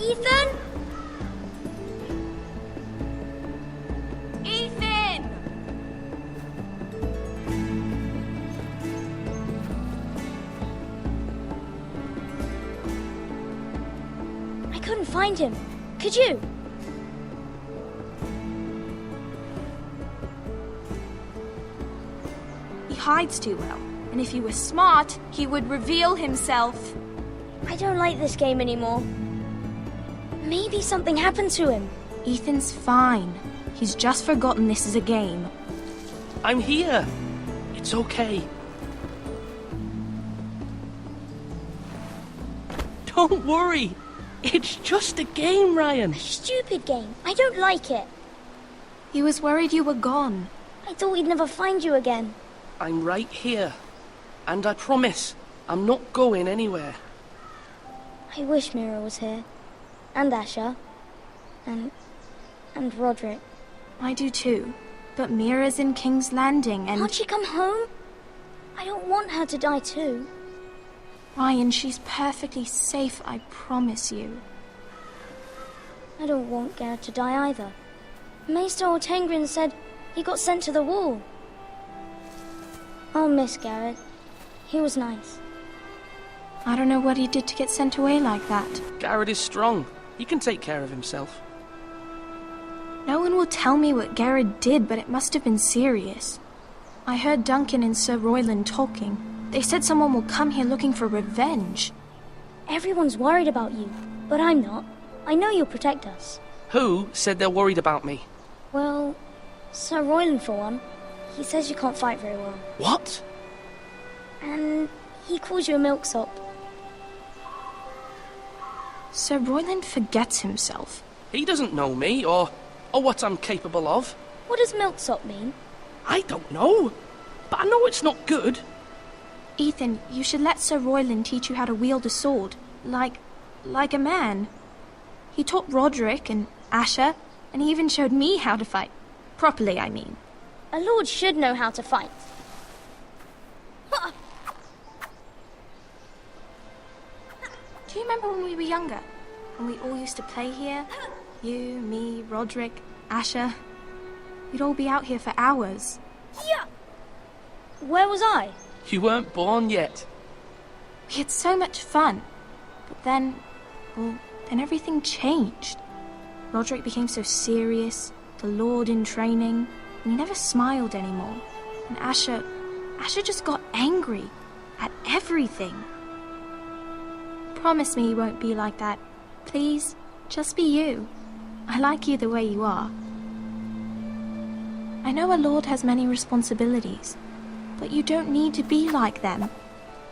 Ethan? Ethan! I couldn't find him. Could you? He hides too well, and if he were smart, he would reveal himself. I don't like this game anymore. Maybe something happened to him. Ethan's fine. He's just forgotten this is a game. I'm here. It's okay. Don't worry. It's just a game, Ryan. Stupid game. I don't like it. He was worried you were gone. I thought we'd never find you again. I'm right here. And I promise, I'm not going anywhere. I wish Mira was here. And Asher. And Roderick. I do too. But Mira's in King's Landing and... Can't she come home? I don't want her to die too. Ryan, she's perfectly safe, I promise you. I don't want Garrett to die either. Maester Ortengrin said he got sent to the wall. I'll miss Garrett. He was nice. I don't know what he did to get sent away like that. Garrett is strong. He can take care of himself. No one will tell me what Garrett did, but it must have been serious. I heard Duncan and Sir Royland talking. They said someone will come here looking for revenge. Everyone's worried about you, but I'm not. I know you'll protect us. Who said they're worried about me? Well, Sir Royland for one. He says you can't fight very well. What? And he calls you a milksop. Sir Royland forgets himself. He doesn't know me, or what I'm capable of. What does milksop mean? I don't know, but I know it's not good. Ethan, you should let Sir Royland teach you how to wield a sword. Like a man. He taught Roderick and Asher, and he even showed me how to fight. Properly, I mean. A lord should know how to fight. Do you remember when we were younger? When we all used to play here? You, me, Roderick, Asher. We'd all be out here for hours. Yeah. Where was I? You weren't born yet. We had so much fun. But then everything changed. Roderick became so serious, the Lord in training, and he never smiled anymore. And Asher just got angry at everything. Promise me you won't be like that. Please, just be you. I like you the way you are. I know a lord has many responsibilities, but you don't need to be like them.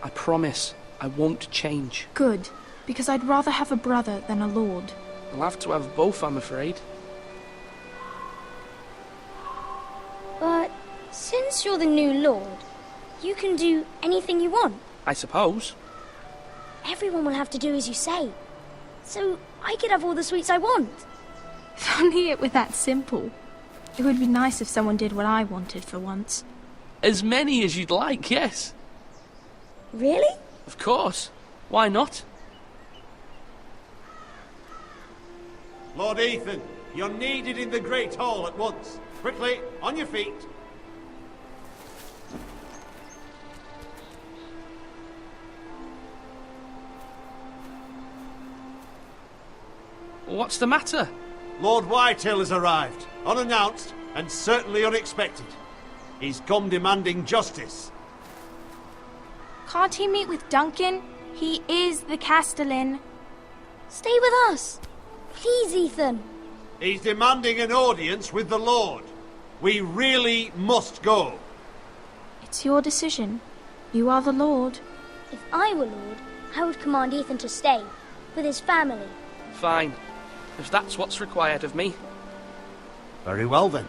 I promise I won't change. Good, because I'd rather have a brother than a lord. I'll have to have both, I'm afraid. But since you're the new lord, you can do anything you want. I suppose. Everyone will have to do as you say. So I could have all the sweets I want. If only it were that simple. It would be nice if someone did what I wanted for once. As many as you'd like, yes. Really? Of course. Why not? Lord Ethan, you're needed in the Great Hall at once. Quickly, on your feet. What's the matter? Lord Whitetail has arrived, unannounced and certainly unexpected. He's come demanding justice. Can't he meet with Duncan? He is the Castellan. Stay with us. Please, Ethan. He's demanding an audience with the Lord. We really must go. It's your decision. You are the Lord. If I were lord, I would command Ethan to stay, with his family. Fine. If that's what's required of me. Very well then.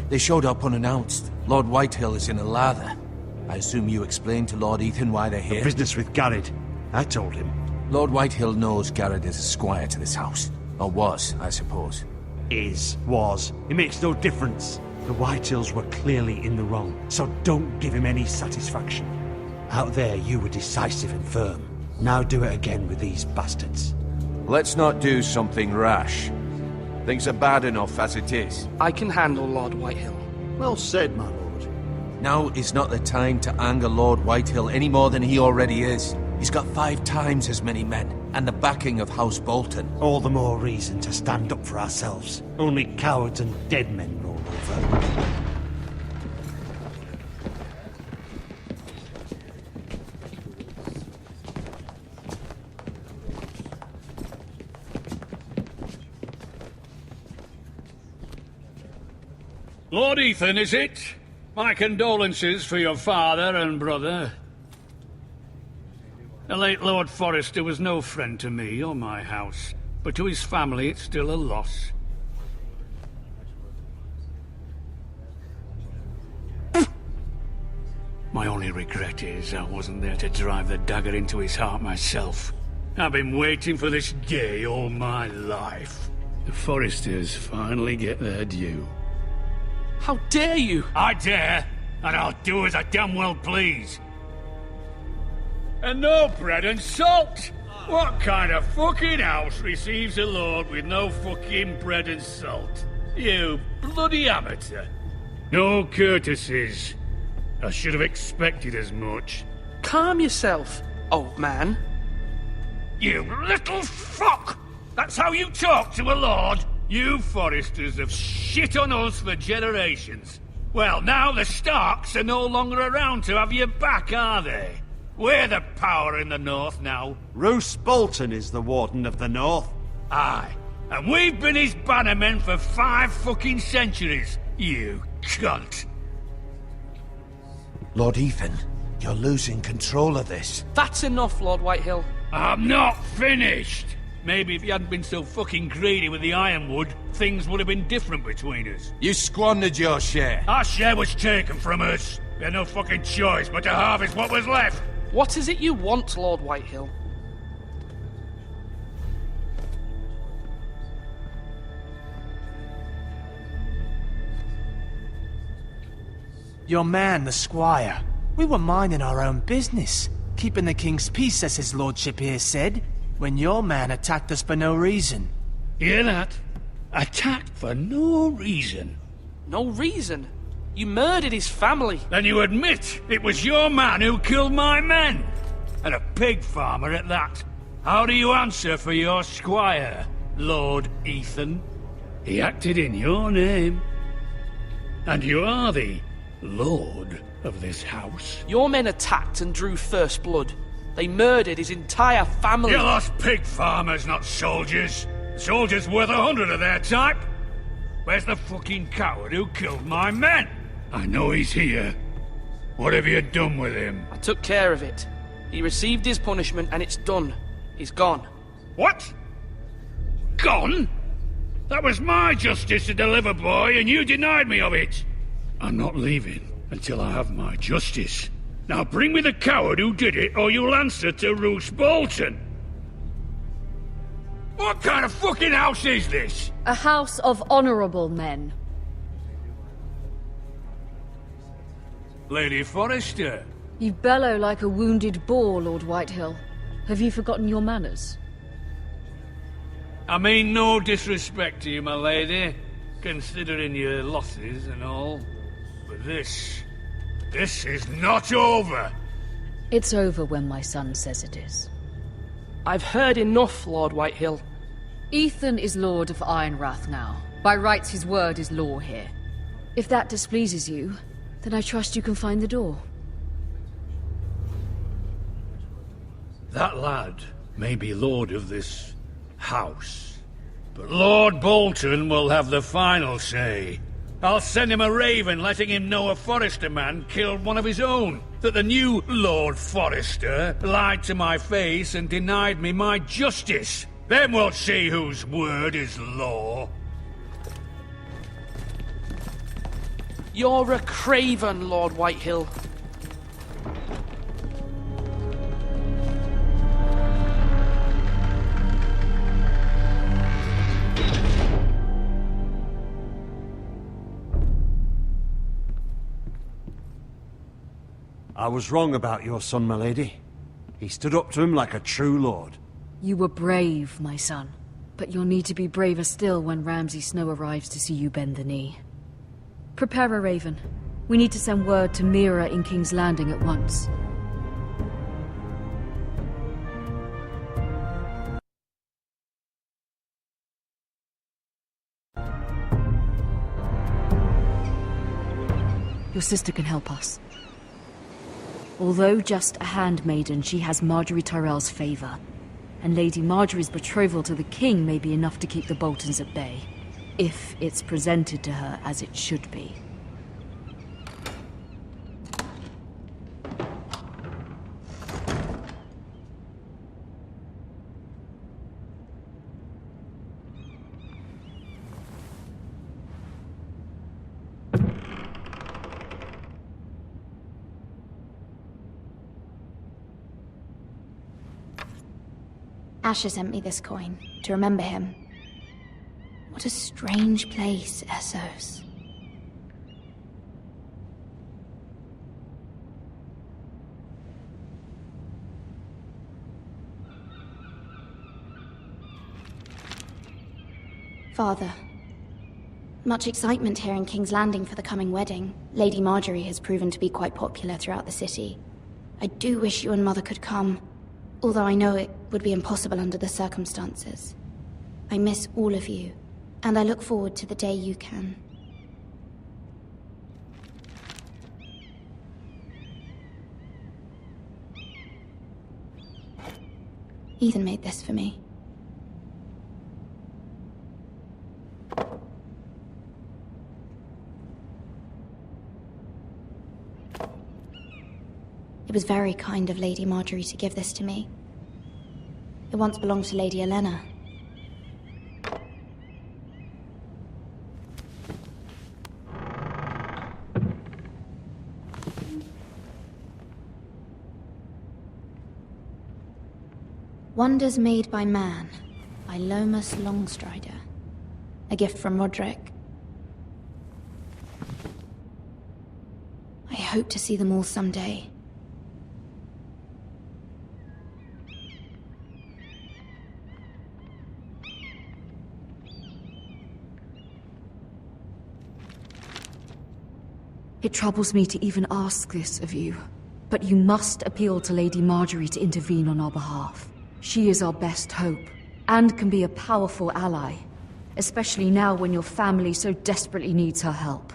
They showed up unannounced. Lord Whitehill is in a lather. I assume you explained to Lord Ethan why they're here? Business with Garrett. I told him. Lord Whitehill knows Garrett is a squire to this house. Or was, I suppose. Was. It makes no difference. The Whitehills were clearly in the wrong, so don't give him any satisfaction. Out there, you were decisive and firm. Now do it again with these bastards. Let's not do something rash. Things are bad enough as it is. I can handle Lord Whitehill. Well said, my lord. Now is not the time to anger Lord Whitehill any more than he already is. He's got 5 times as many men, and the backing of House Bolton. All the more reason to stand up for ourselves. Only cowards and dead men roll over. Lord Ethan, is it? My condolences for your father and brother. The late Lord Forrester was no friend to me or my house, but to his family it's still a loss. My only regret is I wasn't there to drive the dagger into his heart myself. I've been waiting for this day all my life. The Forresters finally get their due. How dare you? I dare, and I'll do as I damn well please. And no bread and salt! What kind of fucking house receives a lord with no fucking bread and salt? You bloody amateur. No courtesies. I should have expected as much. Calm yourself, old man. You little fuck! That's how you talk to a lord? You Forresters have shit on us for generations. Well, now the Starks are no longer around to have your back, are they? We're the power in the north now. Roose Bolton is the Warden of the North. Aye. And we've been his bannermen for 5 fucking centuries. You cunt. Lord Ethan, you're losing control of this. That's enough, Lord Whitehill. I'm not finished. Maybe if you hadn't been so fucking greedy with the ironwood, things would have been different between us. You squandered your share. Our share was taken from us. We had no fucking choice but to harvest what was left. What is it you want, Lord Whitehill? Your man, the squire. We were minding our own business, keeping the king's peace, as his lordship here said, when your man attacked us for no reason. Hear that? Attacked for no reason. No reason? You murdered his family. Then you admit it was your man who killed my men. And a pig farmer at that. How do you answer for your squire, Lord Ethan? He acted in your name. And you are the lord of this house. Your men attacked and drew first blood. They murdered his entire family. You lost pig farmers, not soldiers. Soldiers worth 100 of their type. Where's the fucking coward who killed my men? I know he's here. What have you done with him? I took care of it. He received his punishment and it's done. He's gone. What? Gone? That was my justice to deliver, boy, and you denied me of it. I'm not leaving until I have my justice. Now bring me the coward who did it, or you'll answer to Roose Bolton. What kind of fucking house is this? A house of honorable men. Lady Forrester. You bellow like a wounded boar, Lord Whitehill. Have you forgotten your manners? I mean no disrespect to you, my lady, considering your losses and all. But this is not over. It's over when my son says it is. I've heard enough, Lord Whitehill. Ethan is Lord of Ironrath now. By rights, his word is law here. If that displeases you, then I trust you can find the door. That lad may be lord of this house, but Lord Bolton will have the final say. I'll send him a raven letting him know a Forrester man killed one of his own, that the new Lord Forrester lied to my face and denied me my justice. Then we'll see whose word is law. You're a craven, Lord Whitehill. I was wrong about your son, my lady. He stood up to him like a true lord. You were brave, my son. But you'll need to be braver still when Ramsay Snow arrives to see you bend the knee. Prepare a raven. We need to send word to Mira in King's Landing at once. Your sister can help us. Although just a handmaiden, she has Marjorie Tyrell's favor. And Lady Marjorie's betrothal to the king may be enough to keep the Boltons at bay. If it's presented to her as it should be. Asher sent me this coin, to remember him. What a strange place, Essos. Father, much excitement here in King's Landing for the coming wedding. Lady Marjorie has proven to be quite popular throughout the city. I do wish you and Mother could come. Although I know it would be impossible under the circumstances. I miss all of you, and I look forward to the day you can. Ethan made this for me. It was very kind of Lady Marjorie to give this to me. It once belonged to Lady Elena. Wonders Made by Man, by Lomas Longstrider. A gift from Roderick. I hope to see them all someday. It troubles me to even ask this of you, but you must appeal to Lady Marjorie to intervene on our behalf. She is our best hope, and can be a powerful ally, especially now when your family so desperately needs her help.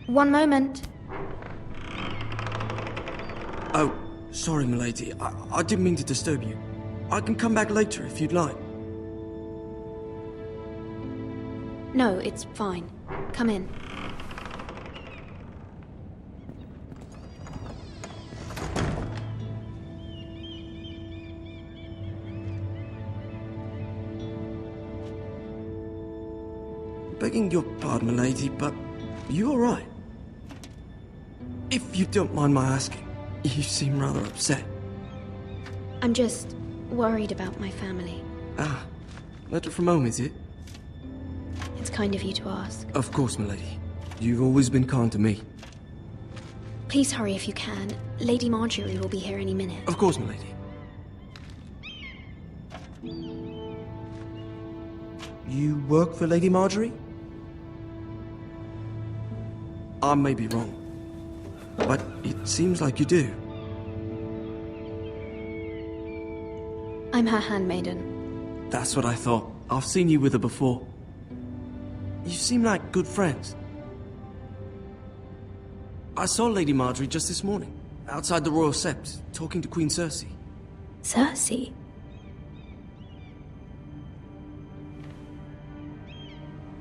One moment. Oh, sorry, milady. I didn't mean to disturb you. I can come back later if you'd like. No, it's fine. Come in. Begging your pardon, milady, but you all right? If you don't mind my asking, you seem rather upset. I'm just worried about my family. Ah, letter from home, is it? It's kind of you to ask. Of course, milady. You've always been kind to me. Please hurry if you can. Lady Marjorie will be here any minute. Of course, milady. You work for Lady Marjorie? I may be wrong, but it seems like you do. I'm her handmaiden. That's what I thought. I've seen you with her before. You seem like good friends. I saw Lady Marjorie just this morning, outside the Royal Sept, talking to Queen Cersei. Cersei?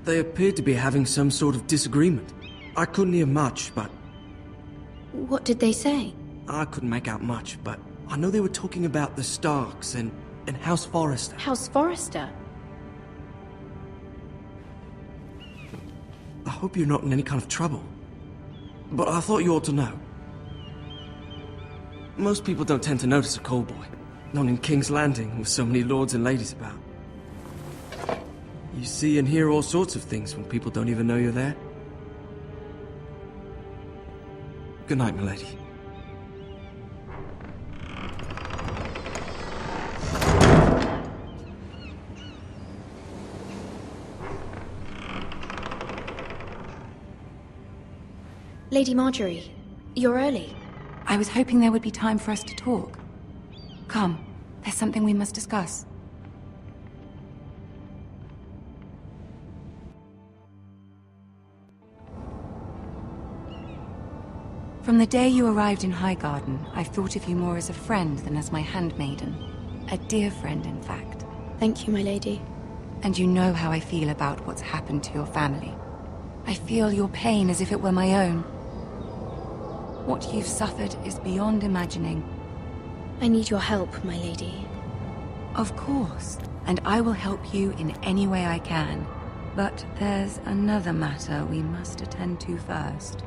They appeared to be having some sort of disagreement. I couldn't hear much, but What did they say? I couldn't make out much, but I know they were talking about the Starks and House Forrester. House Forrester? I hope you're not in any kind of trouble. But I thought you ought to know. Most people don't tend to notice a callboy. Not in King's Landing, with so many lords and ladies about. You see and hear all sorts of things when people don't even know you're there. Good night, milady. Lady Marjorie, you're early. I was hoping there would be time for us to talk. Come, there's something we must discuss. From the day you arrived in Highgarden, I've thought of you more as a friend than as my handmaiden. A dear friend, in fact. Thank you, my lady. And you know how I feel about what's happened to your family. I feel your pain as if it were my own. What you've suffered is beyond imagining. I need your help, my lady. Of course, and I will help you in any way I can. But there's another matter we must attend to first.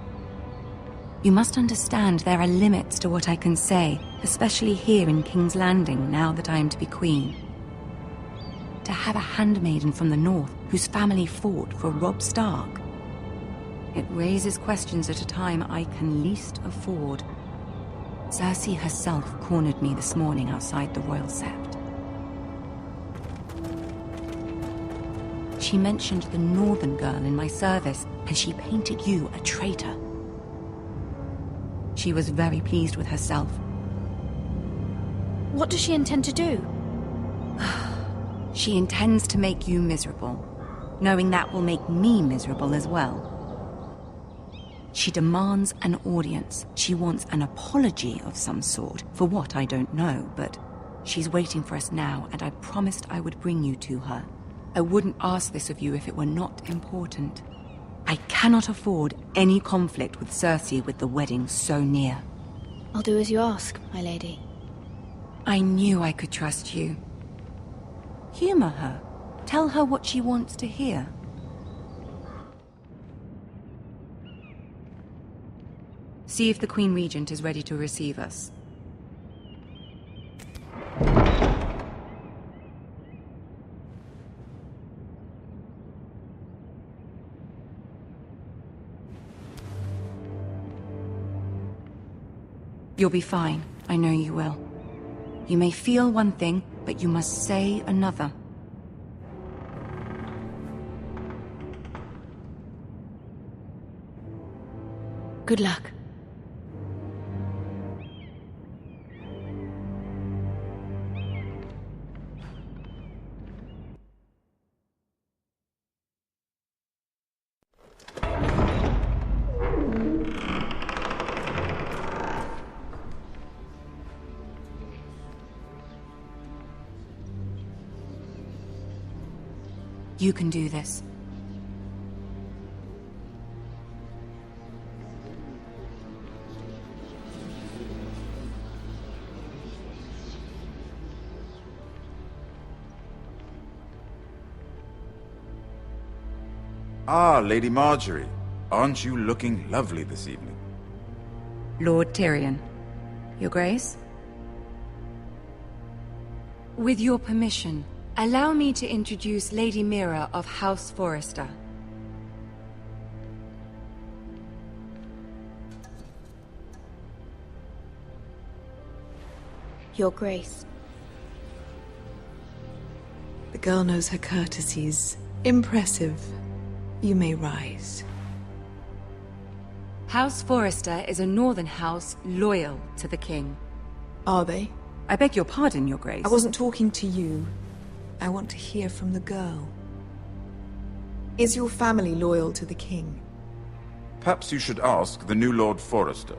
You must understand there are limits to what I can say, especially here in King's Landing, now that I am to be queen. To have a handmaiden from the north whose family fought for Robb Stark. It raises questions at a time I can least afford. Cersei herself cornered me this morning outside the Royal Sept. She mentioned the northern girl in my service, and she painted you a traitor. She was very pleased with herself. What does she intend to do? She intends to make you miserable, knowing that will make me miserable as well. She demands an audience. She wants an apology of some sort, for what I don't know, but she's waiting for us now, and I promised I would bring you to her. I wouldn't ask this of you if it were not important. I cannot afford any conflict with Cersei with the wedding so near. I'll do as you ask, my lady. I knew I could trust you. Humor her. Tell her what she wants to hear. See if the Queen Regent is ready to receive us. You'll be fine. I know you will. You may feel one thing, but you must say another. Good luck. You can do this. Ah, Lady Marjorie. Aren't you looking lovely this evening? Lord Tyrion. Your Grace? With your permission, allow me to introduce Lady Mira of House Forrester. Your Grace. The girl knows her courtesies. Impressive. You may rise. House Forrester is a northern house loyal to the king. Are they? I beg your pardon, Your Grace. I wasn't talking to you. I want to hear from the girl. Is your family loyal to the king? Perhaps you should ask the new Lord Forrester.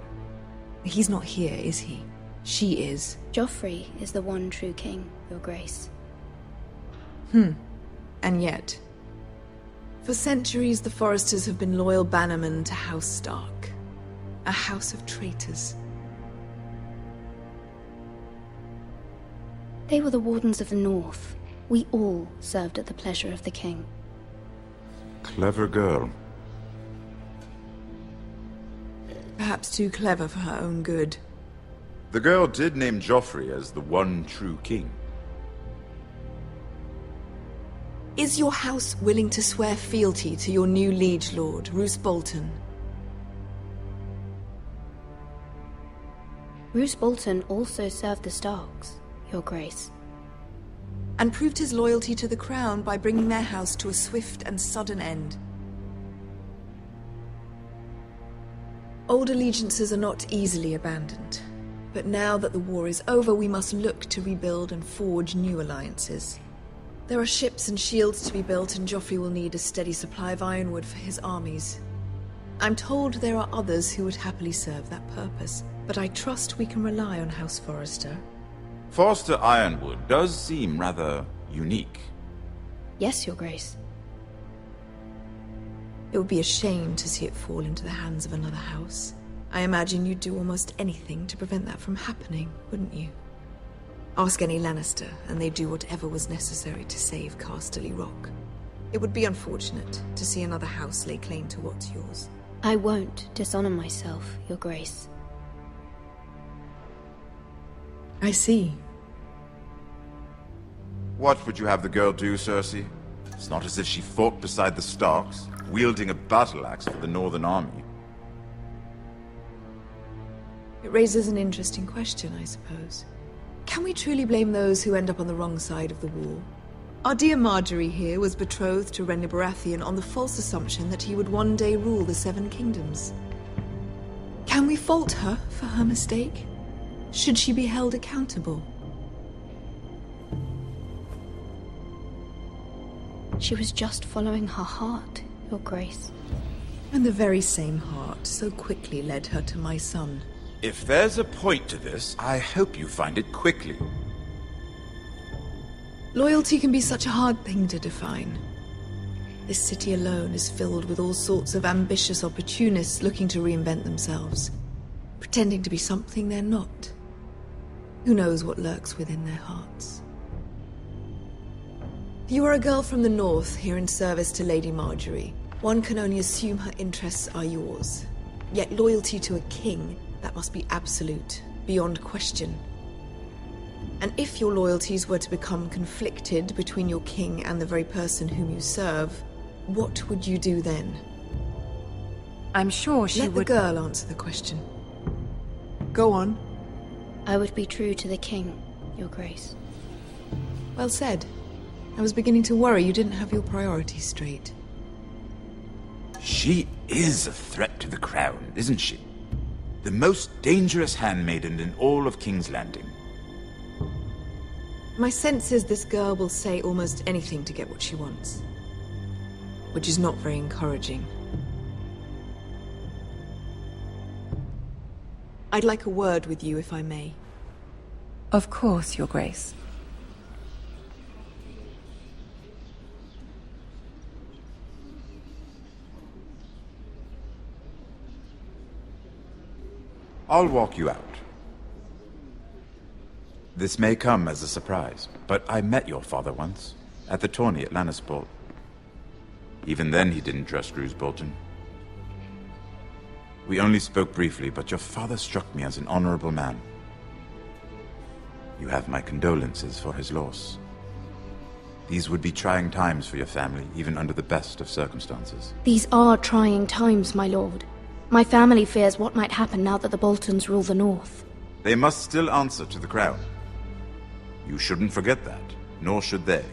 He's not here, is he? She is. Joffrey is the one true king, Your Grace. And yet... For centuries, the Foresters have been loyal bannermen to House Stark. A house of traitors. They were the Wardens of the North. We all served at the pleasure of the king. Clever girl. Perhaps too clever for her own good. The girl did name Joffrey as the one true king. Is your house willing to swear fealty to your new liege lord, Roose Bolton? Roose Bolton also served the Starks, Your Grace. And proved his loyalty to the crown by bringing their house to a swift and sudden end. Old allegiances are not easily abandoned. But now that the war is over, we must look to rebuild and forge new alliances. There are ships and shields to be built, and Joffrey will need a steady supply of ironwood for his armies. I'm told there are others who would happily serve that purpose, but I trust we can rely on House Forrester. Forster Ironwood does seem rather unique. Yes, Your Grace. It would be a shame to see it fall into the hands of another house. I imagine you'd do almost anything to prevent that from happening, wouldn't you? Ask any Lannister, and they'd do whatever was necessary to save Casterly Rock. It would be unfortunate to see another house lay claim to what's yours. I won't dishonor myself, Your Grace. I see. What would you have the girl do, Cersei? It's not as if she fought beside the Starks, wielding a battle axe for the Northern Army. It raises an interesting question, I suppose. Can we truly blame those who end up on the wrong side of the war? Our dear Marjorie here was betrothed to Renly Baratheon on the false assumption that he would one day rule the Seven Kingdoms. Can we fault her for her mistake? Should she be held accountable? She was just following her heart, Your Grace. And the very same heart so quickly led her to my son. If there's a point to this, I hope you find it quickly. Loyalty can be such a hard thing to define. This city alone is filled with all sorts of ambitious opportunists looking to reinvent themselves, pretending to be something they're not. Who knows what lurks within their hearts? You are a girl from the north here in service to Lady Marjorie. One can only assume her interests are yours. Yet loyalty to a king, that must be absolute, beyond question. And if your loyalties were to become conflicted between your king and the very person whom you serve, what would you do then? I'm sure she would... would... Let the girl answer the question. Go on. I would be true to the king, Your Grace. Well said. I was beginning to worry you didn't have your priorities straight. She is a threat to the crown, isn't she? The most dangerous handmaiden in all of King's Landing. My sense is this girl will say almost anything to get what she wants. Which is not very encouraging. I'd like a word with you, if I may. Of course, Your Grace. I'll walk you out. This may come as a surprise, but I met your father once, at the tourney at Lannisport. Even then he didn't trust Roose Bolton. We only spoke briefly, but your father struck me as an honorable man. You have my condolences for his loss. These would be trying times for your family, even under the best of circumstances. These are trying times, my lord. My family fears what might happen now that the Boltons rule the North. They must still answer to the crown. You shouldn't forget that, nor should they.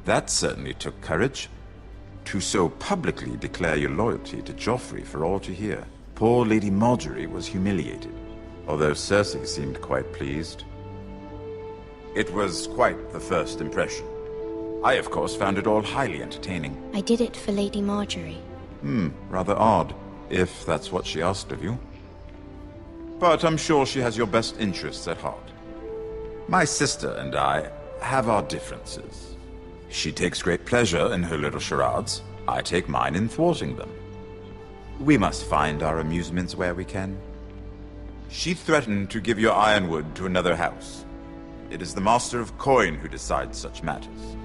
That certainly took courage. To so publicly declare your loyalty to Joffrey for all to hear. Poor Lady Marjorie was humiliated, although Cersei seemed quite pleased. It was quite the first impression. I, of course, found it all highly entertaining. I did it for Lady Marjorie. Rather odd, if that's what she asked of you. But I'm sure she has your best interests at heart. My sister and I have our differences. She takes great pleasure in her little charades. I take mine in thwarting them. We must find our amusements where we can. She threatened to give your ironwood to another house. It is the Master of Coin who decides such matters.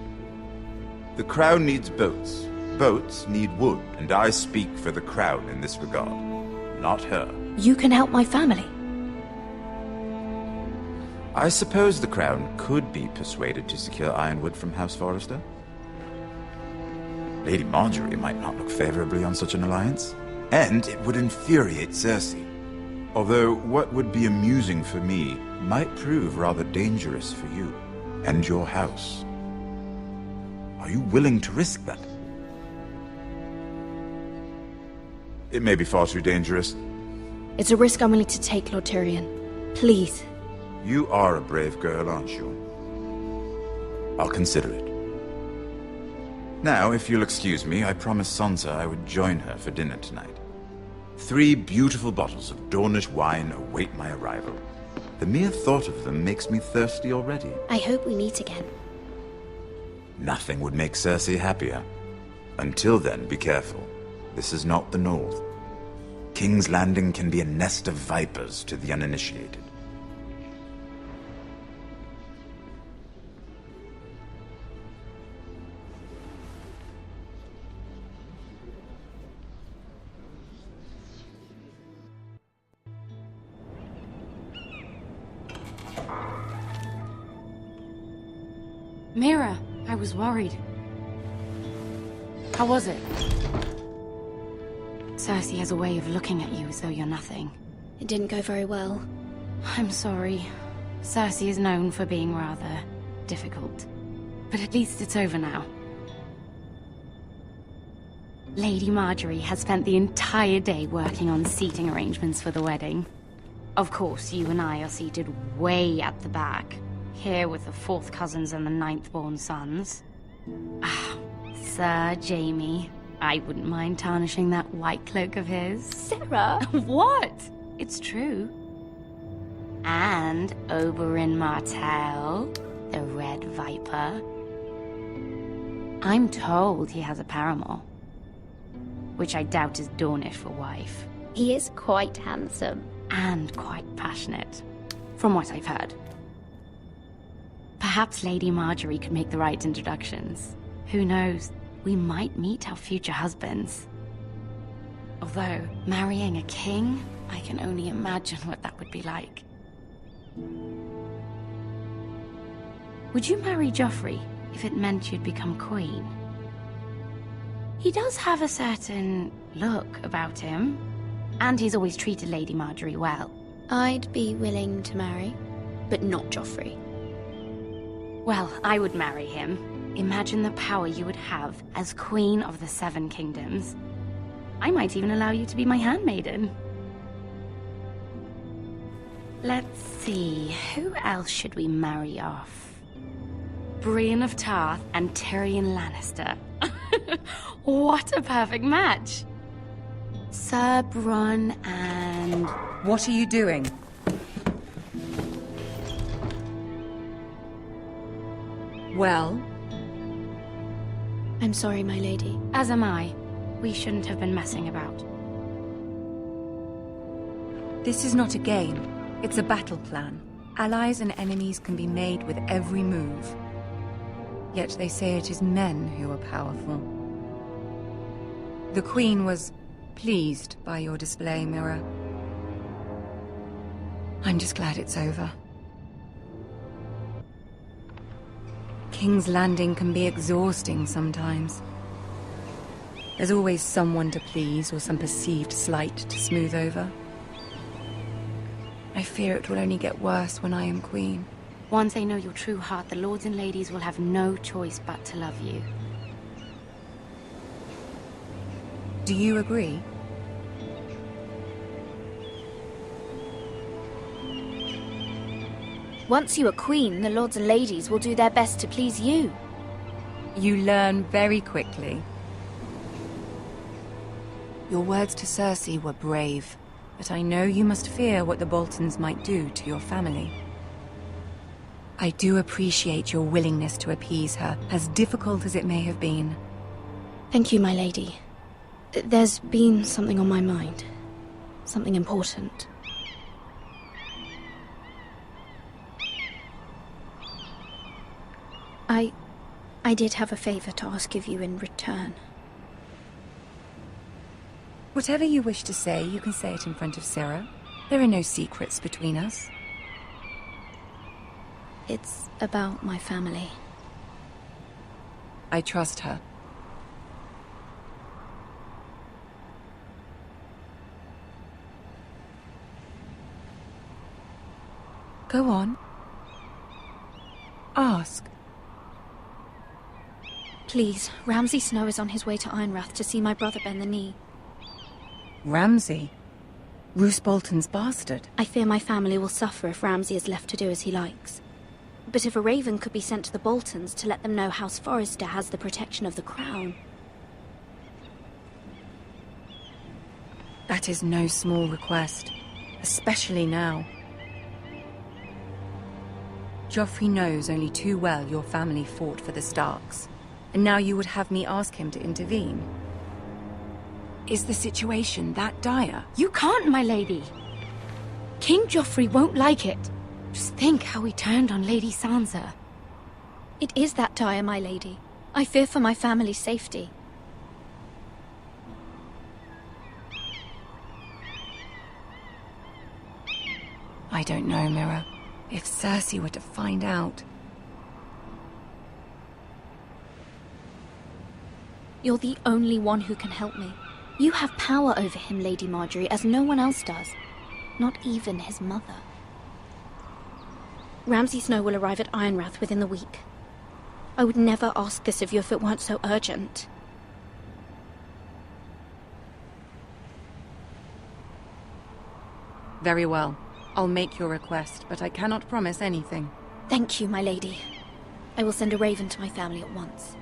The crown needs boats. Boats need wood, and I speak for the crown in this regard, not her. You can help my family. I suppose the crown could be persuaded to secure ironwood from House Forrester. Lady Marjorie might not look favorably on such an alliance, and it would infuriate Cersei. Although what would be amusing for me might prove rather dangerous for you and your house. Are you willing to risk that? It may be far too dangerous. It's a risk I'm willing to take, Lord Tyrion. Please. You are a brave girl, aren't you? I'll consider it. Now, if you'll excuse me, I promised Sansa I would join her for dinner tonight. 3 beautiful bottles of Dornish wine await my arrival. The mere thought of them makes me thirsty already. I hope we meet again. Nothing would make Cersei happier. Until then, be careful. This is not the North. King's Landing can be a nest of vipers to the uninitiated. Mira, I was worried. How was it? Cersei has a way of looking at you as though you're nothing. It didn't go very well. I'm sorry. Cersei is known for being rather difficult. But at least it's over now. Lady Marjorie has spent the entire day working on seating arrangements for the wedding. Of course, you and I are seated way at the back. Here with the 4th cousins and the 9th-born sons. Ah, Sir Jaime. I wouldn't mind tarnishing that white cloak of his. Sarah! What? It's true. And Oberyn Martell, the Red Viper. I'm told he has a paramour. Which I doubt is Dornish for wife. He is quite handsome. And quite passionate. From what I've heard. Perhaps Lady Marjorie could make the right introductions. Who knows? We might meet our future husbands. Although, marrying a king, I can only imagine what that would be like. Would you marry Joffrey if it meant you'd become queen? He does have a certain look about him, and he's always treated Lady Marjorie well. I'd be willing to marry, but not Joffrey. Well, I would marry him. Imagine the power you would have as Queen of the 7 Kingdoms. I might even allow you to be my handmaiden. Let's see, who else should we marry off? Brienne of Tarth and Tyrion Lannister. What a perfect match! Sir Bronn and... What are you doing? Well? I'm sorry, my lady. As am I. We shouldn't have been messing about. This is not a game. It's a battle plan. Allies and enemies can be made with every move. Yet they say it is men who are powerful. The Queen was pleased by your display, Mira. I'm just glad it's over. King's Landing can be exhausting sometimes. There's always someone to please or some perceived slight to smooth over. I fear it will only get worse when I am queen. Once they know your true heart, the lords and ladies will have no choice but to love you. Do you agree? Once you are queen, the lords and ladies will do their best to please you. You learn very quickly. Your words to Cersei were brave, but I know you must fear what the Boltons might do to your family. I do appreciate your willingness to appease her, as difficult as it may have been. Thank you, my lady. There's been something on my mind. Something important. I did have a favor to ask of you in return. Whatever you wish to say, you can say it in front of Sarah. There are no secrets between us. It's about my family. I trust her. Go on. Ask. Please, Ramsay Snow is on his way to Ironrath to see my brother bend the knee. Ramsay? Roose Bolton's bastard? I fear my family will suffer if Ramsay is left to do as he likes. But if a raven could be sent to the Boltons to let them know House Forrester has the protection of the crown... That is no small request, especially now. Joffrey knows only too well your family fought for the Starks, and now you would have me ask him to intervene. Is the situation that dire? You can't, my lady! King Joffrey won't like it. Just think how he turned on Lady Sansa. It is that dire, my lady. I fear for my family's safety. I don't know, Mira. If Cersei were to find out... You're the only one who can help me. You have power over him, Lady Marjorie, as no one else does. Not even his mother. Ramsay Snow will arrive at Ironrath within the week. I would never ask this of you if it weren't so urgent. Very well. I'll make your request, but I cannot promise anything. Thank you, my lady. I will send a raven to my family at once.